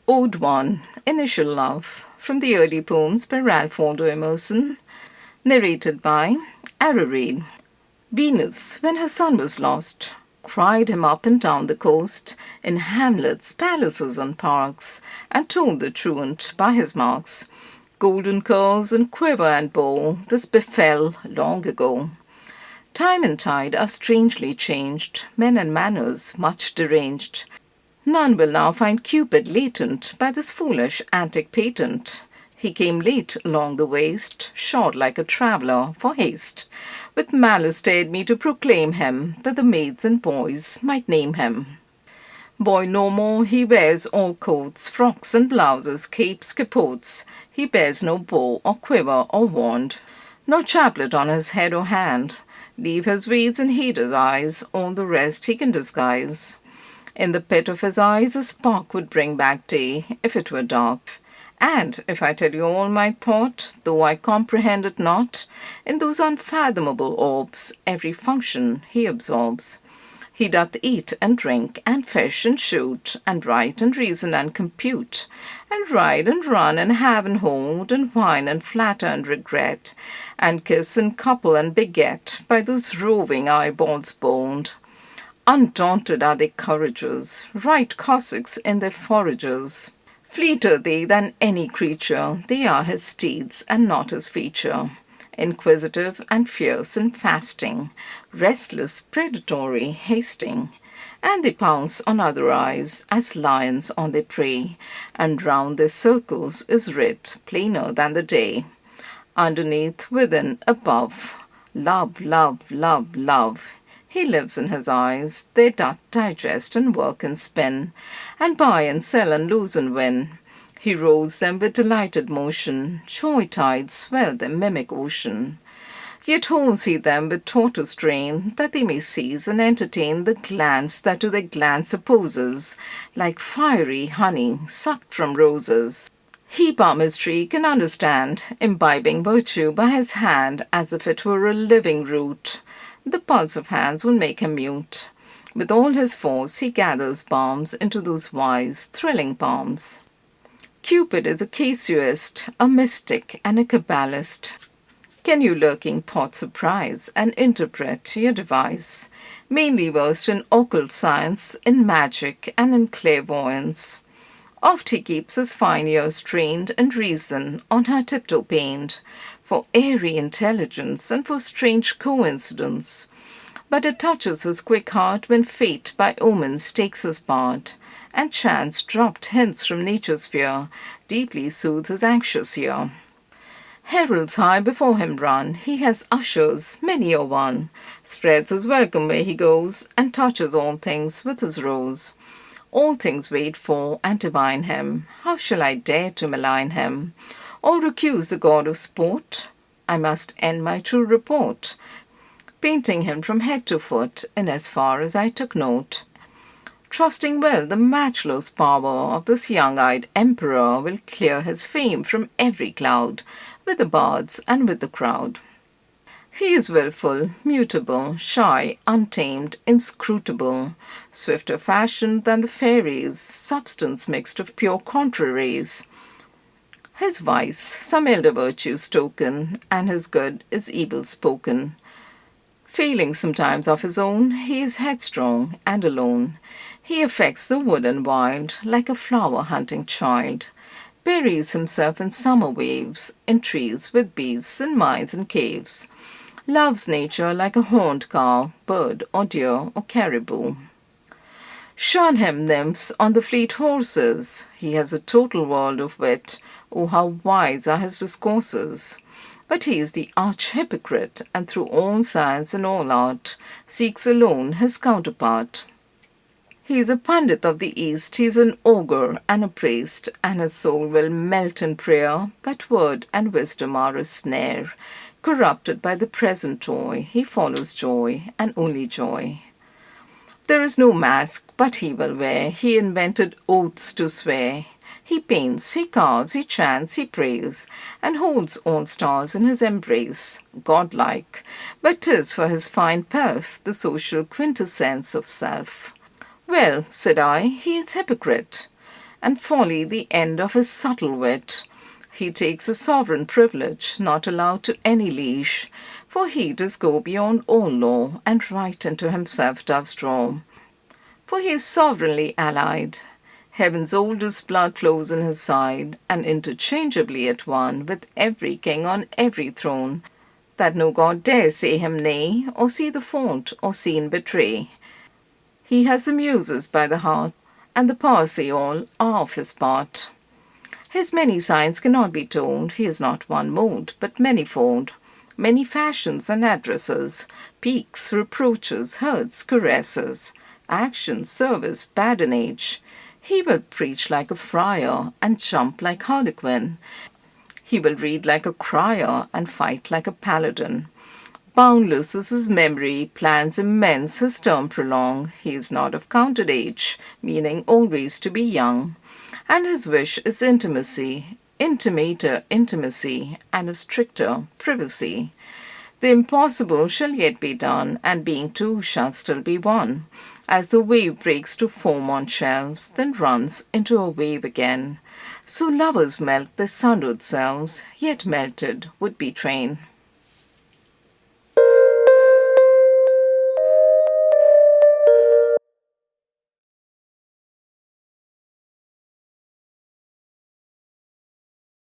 Ode 1, Initial Love, from the Early Poems by Ralph Waldo Emerson, narrated by Reade. Venus, when her son was lost, cried him up and down the coast, in hamlets, palaces, and parks, and told the truant by his marks, golden curls and quiver and bow, this befell long ago. Time and tide are strangely changed, men and manners much deranged. None will now find Cupid latent by this foolish antic patent. He came late along the waste, shod like a traveller for haste. With malice dared me to proclaim him, that the maids and boys might name him. Boy no more, he wears all coats, frocks and blouses, capes, capôtes. He bears no bow or quiver or wand, nor chaplet on his head or hand. Leave his weeds and heed his eyes, all the rest he can disguise. In the pit of his eyes a spark would bring back day, if it were dark. And if I tell you all my thought, though I comprehend it not, in those unfathomable orbs every function he absorbs. He doth eat and drink and fish and shoot, and write and reason and compute, and ride and run and have and hold, and whine and flatter and regret, and kiss and couple and beget, by those roving eyeballs bold. Undaunted are they courageous, right Cossacks in their forages. Fleeter they than any creature, they are his steeds and not his feature. Inquisitive and fierce and fasting, restless, predatory, hasting. And they pounce on other eyes as lions on their prey, and round their circles is writ, plainer than the day. Underneath, within, above, love, love, love, love. He lives in his eyes, they doth digest and work and spin, and buy and sell and lose and win. He rolls them with delighted motion, joy tides swell the mimic ocean. Yet holds he them with tortoise train, that they may seize and entertain the glance that to their glance opposes, like fiery honey sucked from roses. He palmistry can understand, imbibing virtue by his hand as if it were a living root. The pulse of hands will make him mute. With all his force he gathers balms into those wise, thrilling palms. Cupid is a casuist, a mystic, and a cabbalist. Can you lurking thought surprise and interpret your device? Mainly versed in occult science, in magic, and in clairvoyance. Oft he keeps his fine ears trained and reason on her tiptoe pained, for airy intelligence and for strange coincidence. But it touches his quick heart when fate by omens takes his part, and chance dropped hints from nature's sphere deeply soothe his anxious ear. Heralds high before him run, he has ushers, many a one, spreads his welcome where he goes, and touches all things with his rose. All things wait for and divine him. How shall I dare to malign him, or accuse the god of sport? I must end my true report, painting him from head to foot, in as far as I took note. Trusting well the matchless power of this young-eyed emperor will clear his fame from every cloud, with the bards and with the crowd. He is willful, mutable, shy, untamed, inscrutable, swifter fashioned than the fairies, substance mixed of pure contraries. His vice, some elder virtue's token, and his good is evil spoken. Failing sometimes of his own, he is headstrong and alone. He affects the wood and wild, like a flower-hunting child. Buries himself in summer waves, in trees with beasts, in mines and caves. Loves nature like a horned cow, bird or deer or caribou. Shun him, nymphs, on the fleet horses. He has a total world of wit. Oh, how wise are his discourses! But he is the arch-hypocrite, and through all science and all art, seeks alone his counterpart. He is a pundit of the East, he is an ogre and a priest, and his soul will melt in prayer, but word and wisdom are a snare. Corrupted by the present toy, he follows joy, and only joy. There is no mask but he will wear, he invented oaths to swear. He paints, he carves, he chants, he prays, and holds all stars in his embrace, godlike, but 'tis for his fine pelf, the social quintessence of self. Well, said I, he is hypocrite, and folly the end of his subtle wit. He takes a sovereign privilege not allowed to any leash, for he does go beyond all law, and right into himself does draw. For he is sovereignly allied. Heaven's oldest blood flows in his side, and interchangeably at one with every king on every throne, that no god dare say him nay, or see the fault, or sin betray. He has the muses by the heart, and the Parsi all are of his part. His many signs cannot be told, he is not one mode, but manifold. Many fashions and addresses, piques, reproaches, hurts, caresses, action, service, badinage. He will preach like a friar, and jump like harlequin. He will read like a crier, and fight like a paladin. Boundless is his memory, plans immense his term prolong. He is not of counted age, meaning always to be young. And his wish is intimacy, intimater intimacy, and a stricter privacy. The impossible shall yet be done, and being two shall still be one. As the wave breaks to foam on shelves, then runs into a wave again. So lovers melt their sundered selves, yet melted would be twain.